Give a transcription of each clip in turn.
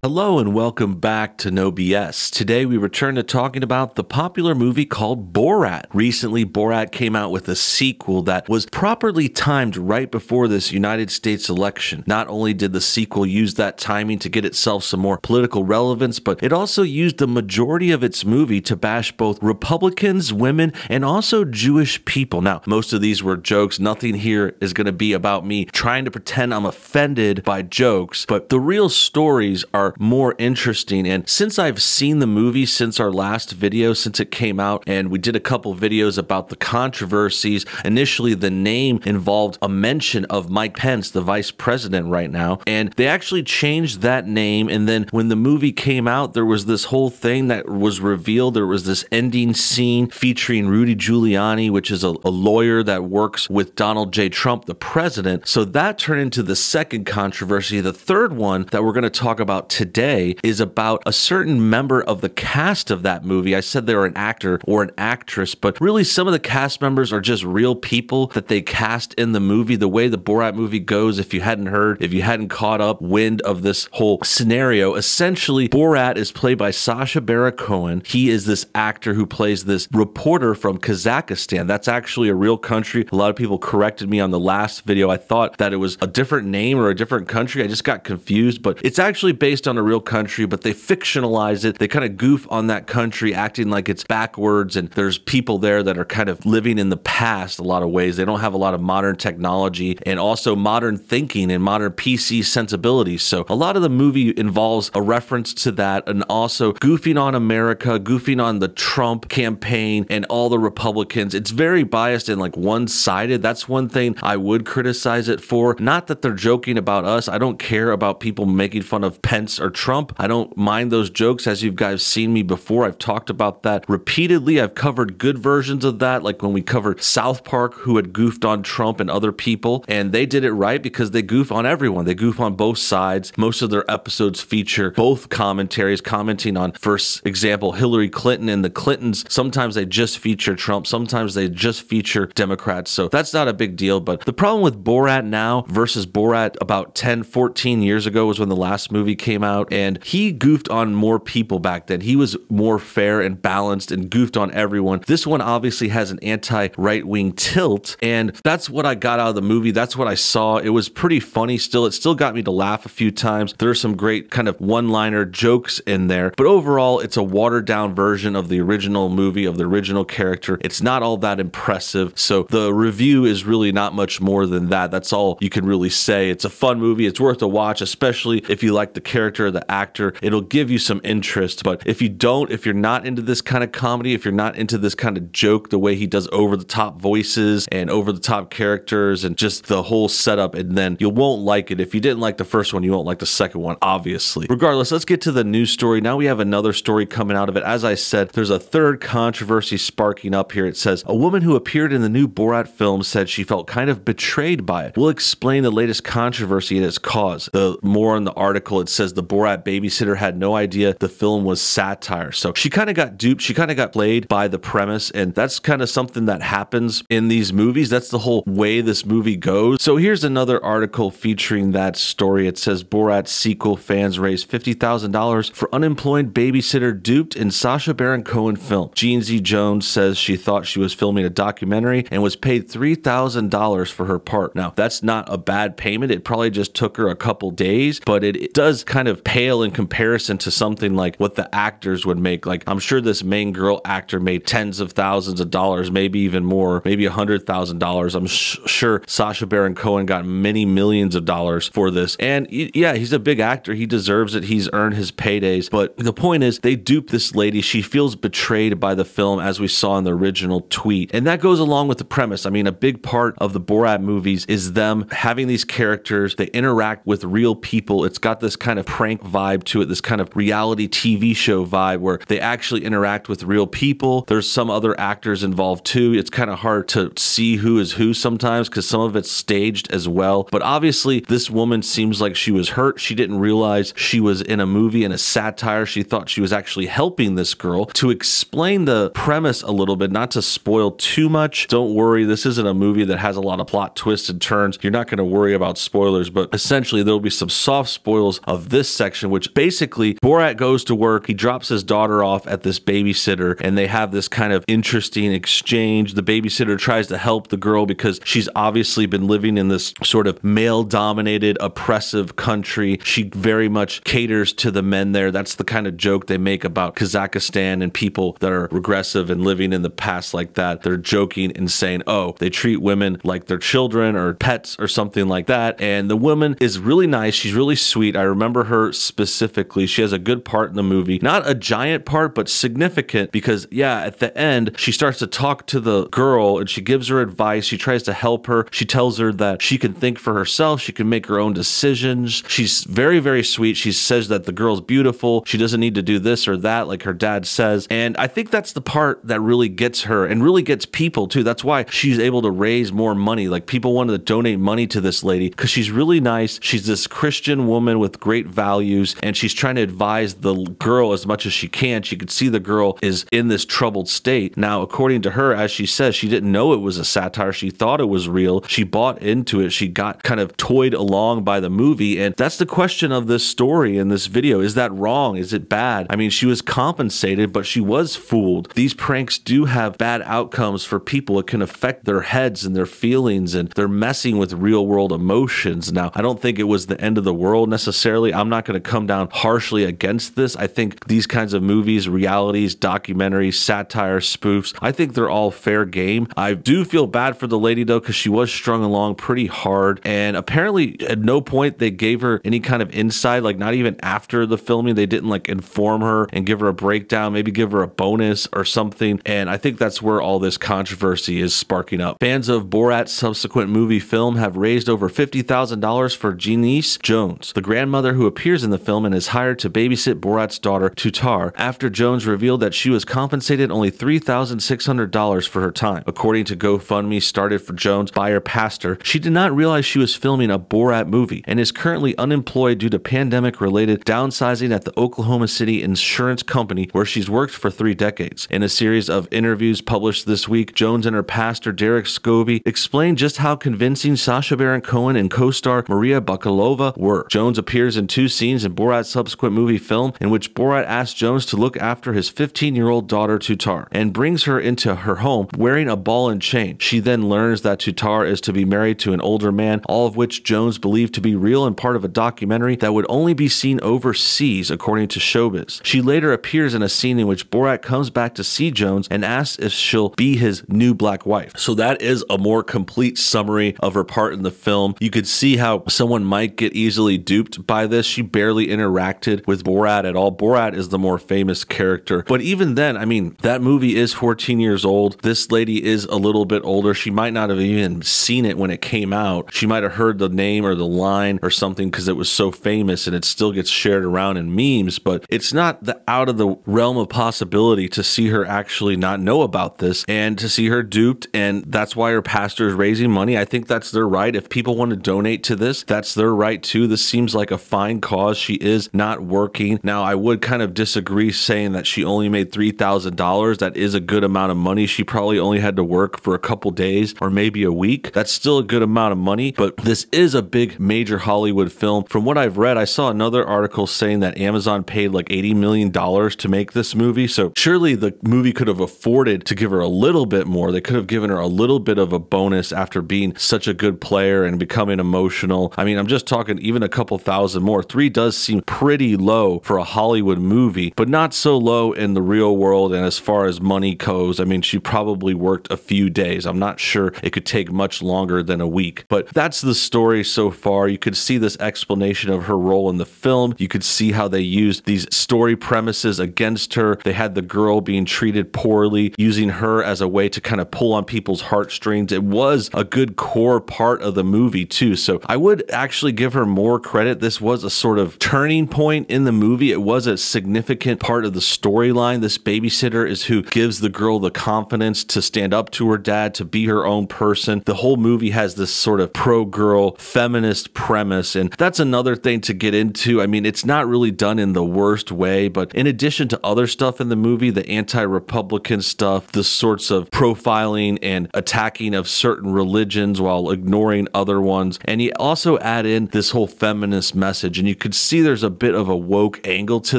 Hello and welcome back to NoBS. Today we return to talking about the popular movie called Borat. Recently, Borat came out with a sequel that was properly timed right before this United States election. Not only did the sequel use that timing to get itself some more political relevance, but it also used the majority of its movie to bash both Republicans, women, and also Jewish people. Now, most of these were jokes. Nothing here is going to be about me trying to pretend I'm offended by jokes, but the real stories are more interesting. And since I've seen the movie since our last video, since it came out, and we did a couple videos about the controversies, initially the name involved a mention of Mike Pence, the vice president right now, and they actually changed that name. And then when the movie came out, there was this whole thing that was revealed. There was this ending scene featuring Rudy Giuliani, which is a lawyer that works with Donald J. Trump, the president. So that turned into the second controversy. The third one that we're going to talk about today is about a certain member of the cast of that movie. I said they were an actor or an actress, but really some of the cast members are just real people that they cast in the movie. The way the Borat movie goes, if you hadn't heard, if you hadn't caught up wind of this whole scenario, essentially Borat is played by Sacha Baron Cohen. He is this actor who plays this reporter from Kazakhstan. That's actually a real country. A lot of people corrected me on the last video. I thought that it was a different name or a different country. I just got confused, but it's actually based on a real country, but they fictionalize it. They kind of goof on that country, acting like it's backwards, and there's people there that are kind of living in the past a lot of ways. They don't have a lot of modern technology and also modern thinking and modern PC sensibilities. So a lot of the movie involves a reference to that, and also goofing on America, goofing on the Trump campaign and all the Republicans. It's very biased and like one-sided. That's one thing I would criticize it for. Not that they're joking about us. I don't care about people making fun of Pence or Trump. I don't mind those jokes. As you guys seen me before, I've talked about that repeatedly. I've covered good versions of that, like when we covered South Park, who had goofed on Trump and other people, and they did it right because they goof on everyone. They goof on both sides. Most of their episodes feature both commentaries, commenting on, for example, Hillary Clinton and the Clintons. Sometimes they just feature Trump. Sometimes they just feature Democrats. So that's not a big deal. But the problem with Borat now versus Borat about 10, 14 years ago was when the last movie came out, and he goofed on more people back then. He was more fair and balanced and goofed on everyone. This one obviously has an anti-right-wing tilt, and that's what I got out of the movie. That's what I saw. It was pretty funny still. It still got me to laugh a few times. There's some great kind of one-liner jokes in there, but overall, it's a watered-down version of the original movie, of the original character. It's not all that impressive, so the review is really not much more than that. That's all you can really say. It's a fun movie. It's worth a watch, especially if you like the character or the actor. It'll give you some interest, but if you don't, if you're not into this kind of comedy, if you're not into this kind of joke, the way he does over-the-top voices and over-the-top characters and just the whole setup, and then you won't like it. If you didn't like the first one, you won't like the second one, obviously. Regardless, let's get to the news story. Now we have another story coming out of it. As I said, there's a third controversy sparking up here. It says, a woman who appeared in the new Borat film said she felt kind of betrayed by it. We'll explain the latest controversy and its cause. The more in the article, it says the Borat babysitter had no idea the film was satire. So she kind of got duped. She kind of got played by the premise, and that's kind of something that happens in these movies. That's the whole way this movie goes. So here's another article featuring that story. It says Borat sequel fans raised $50,000 for unemployed babysitter duped in Sacha Baron Cohen film. Jean Z. Jones says she thought she was filming a documentary and was paid $3,000 for her part. Now, that's not a bad payment. It probably just took her a couple days, but it does kind of pale in comparison to something like what the actors would make. Like, I'm sure this main girl actor made tens of thousands of dollars, maybe even more, maybe $100,000. I'm sure Sacha Baron Cohen got many millions of dollars for this. And yeah, he's a big actor. He deserves it. He's earned his paydays. But the point is, they dupe this lady. She feels betrayed by the film, as we saw in the original tweet. And that goes along with the premise. I mean, a big part of the Borat movies is them having these characters. They interact with real people. It's got this kind of prank vibe to it, this kind of reality TV show vibe where they actually interact with real people. There's some other actors involved too. It's kind of hard to see who is who sometimes because some of it's staged as well. But obviously, this woman seems like she was hurt. She didn't realize she was in a movie, in a satire. She thought she was actually helping this girl. To explain the premise a little bit, not to spoil too much, don't worry, this isn't a movie that has a lot of plot twists and turns. You're not going to worry about spoilers, but essentially there'll be some soft spoils of this section, which basically Borat goes to work, he drops his daughter off at this babysitter, and they have this kind of interesting exchange. The babysitter tries to help the girl because she's obviously been living in this sort of male-dominated, oppressive country. She very much caters to the men there. That's the kind of joke they make about Kazakhstan and people that are regressive and living in the past like that. They're joking and saying, oh, they treat women like they're children or pets or something like that. And the woman is really nice. She's really sweet. I remember her specifically. She has a good part in the movie. Not a giant part, but significant because, yeah, at the end, she starts to talk to the girl and she gives her advice. She tries to help her. She tells her that she can think for herself. She can make her own decisions. She's very, very sweet. She says that the girl's beautiful. She doesn't need to do this or that like her dad says. And I think that's the part that really gets her and really gets people too. That's why she's able to raise more money. Like people wanted to donate money to this lady because she's really nice. She's this Christian woman with great values and she's trying to advise the girl as much as she can. She could see the girl is in this troubled state. Now, according to her, as she says, she didn't know it was a satire. She thought it was real. She bought into it. She got kind of toyed along by the movie. And that's the question of this story in this video. Is that wrong? Is it bad? I mean, she was compensated, but she was fooled. These pranks do have bad outcomes for people. It can affect their heads and their feelings, and they're messing with real world emotions. Now, I don't think it was the end of the world necessarily. I'm not going to come down harshly against this. I think these kinds of movies, realities, documentaries, satire, spoofs, I think they're all fair game. I do feel bad for the lady though, because she was strung along pretty hard, and apparently at no point they gave her any kind of insight, like not even after the filming, they didn't like inform her and give her a breakdown, maybe give her a bonus or something. And I think that's where all this controversy is sparking up. Fans of Borat's subsequent movie film have raised over $50,000 for Janice Jones, the grandmother who appears in the film and is hired to babysit Borat's daughter Tutar, after Jones revealed that she was compensated only $3,600 for her time. According to GoFundMe started for Jones by her pastor, she did not realize she was filming a Borat movie and is currently unemployed due to pandemic-related downsizing at the Oklahoma City insurance company where she's worked for 3 decades. In a series of interviews published this week, Jones and her pastor Derek Scobie explained just how convincing Sacha Baron Cohen and co-star Maria Bakalova were. Jones appears in 2 scenes in Borat's subsequent movie film in which Borat asks Jones to look after his 15-year-old daughter Tutar and brings her into her home wearing a ball and chain. She then learns that Tutar is to be married to an older man, all of which Jones believed to be real and part of a documentary that would only be seen overseas, according to Showbiz. She later appears in a scene in which Borat comes back to see Jones and asks if she'll be his new black wife. So that is a more complete summary of her part in the film. You could see how someone might get easily duped by this. She barely interacted with Borat at all. Borat is the more famous character. But even then, I mean, that movie is 14 years old. This lady is a little bit older. She might not have even seen it when it came out. She might have heard the name or the line or something because it was so famous and it still gets shared around in memes, but it's not out of the realm of possibility to see her actually not know about this and to see her duped, and that's why her pastor is raising money. I think that's their right. If people want to donate to this, that's their right too. This seems like a fine cause. She is not working. Now, I would kind of disagree saying that she only made $3,000. That is a good amount of money. She probably only had to work for a couple days or maybe a week. That's still a good amount of money, but this is a big major Hollywood film. From what I've read, I saw another article saying that Amazon paid like $80 million to make this movie. So surely the movie could have afforded to give her a little bit more. They could have given her a little bit of a bonus after being such a good player and becoming emotional. I mean, I'm just talking even a couple thousand more. 3 does seem pretty low for a Hollywood movie, but not so low in the real world. And as far as money goes, I mean, she probably worked a few days. I'm not sure it could take much longer than a week, but that's the story so far. You could see this explanation of her role in the film. You could see how they used these story premises against her. They had the girl being treated poorly, using her as a way to kind of pull on people's heartstrings. It was a good core part of the movie too. So I would actually give her more credit. This was a sort of turning point in the movie. It was a significant part of the storyline. This babysitter is who gives the girl the confidence to stand up to her dad, to be her own person. The whole movie has this sort of pro-girl feminist premise, and that's another thing to get into. I mean, it's not really done in the worst way, but in addition to other stuff in the movie, the anti-Republican stuff, the sorts of profiling and attacking of certain religions while ignoring other ones, and you also add in this whole feminist message, and you could see there's a bit of a woke angle to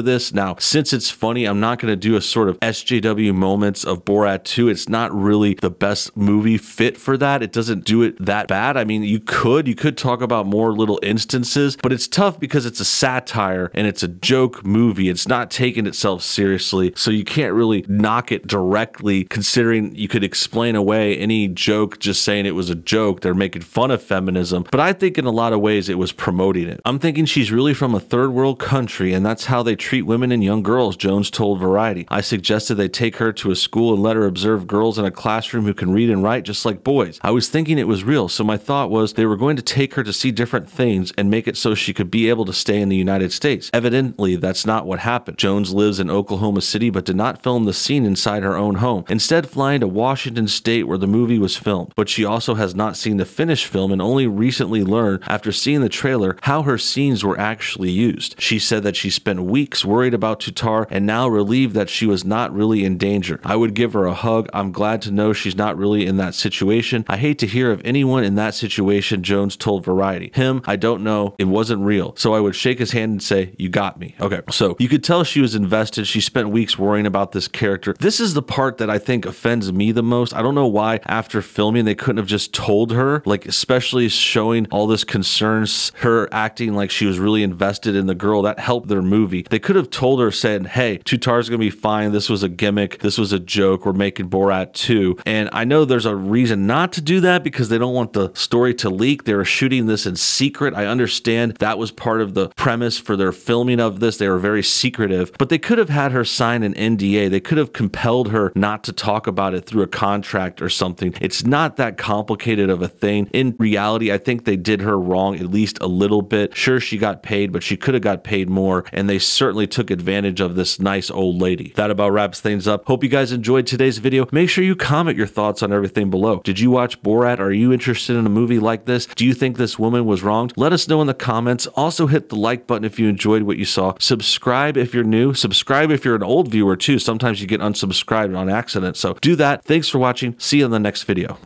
this. Now, since it's funny, I'm not going to do a sort of SJW moments of Borat 2. It's not really the best movie fit for that. It doesn't do it that bad. I mean, you could talk about more little instances, but it's tough because it's a satire and it's a joke movie. It's not taking itself seriously, so you can't really knock it directly, considering you could explain away any joke just saying it was a joke. They're making fun of feminism, but I think in a lot of ways it was promoting it. I'm thinking she's really from a third world country, and that's how they treat women and young girls, Jones told Variety. I suggested they take her to a school and let her observe girls in a classroom who can read and write just like boys. I was thinking it was real, so my thought was they were going to take her to see different things and make it so she could be able to stay in the United States. Evidently, that's not what happened. Jones lives in Oklahoma City but did not film the scene inside her own home, instead flying to Washington State where the movie was filmed. But she also has not seen the finished film and only recently learned after seeing the trailer how her scenes were actually used. She said that she spent weeks worried about Tutar and now relieved that she was not really in danger. I would give her a hug. I'm glad to know she's not really in that situation. I hate to hear of anyone in that situation, Jones told Variety. Him, I don't know. It wasn't real. So I would shake his hand and say, you got me. Okay, so you could tell she was invested. She spent weeks worrying about this character. This is the part that I think offends me the most. I don't know why after filming they couldn't have just told her, like especially showing all this concerns, her acting like she was really invested in the girl. That helped their movie. They could have told her, saying, hey, Tutar's gonna be fine. This was a gimmick. This was a joke. We're making Borat 2. And I know there's a reason not to do that because they don't want the story to leak. They were shooting this in secret. I understand that was part of the premise for their filming of this. They were very secretive, but they could have had her sign an NDA. They could have compelled her not to talk about it through a contract or something. It's not that complicated of a thing. In reality, I think they did her wrong at least a little bit. Sure, she got paid, but she could have got paid more, and they certainly took advantage of this nice old lady. That about wraps things up. Hope you guys enjoyed today's video. Make sure you comment your thoughts on everything below. Did you watch Borat? Are you interested in a movie like this? Do you think this woman was wronged? Let us know in the comments. Also hit the like button if you enjoyed what you saw. Subscribe if you're new. Subscribe if you're an old viewer too. Sometimes you get unsubscribed on accident, so do that. Thanks for watching. See you in the next video.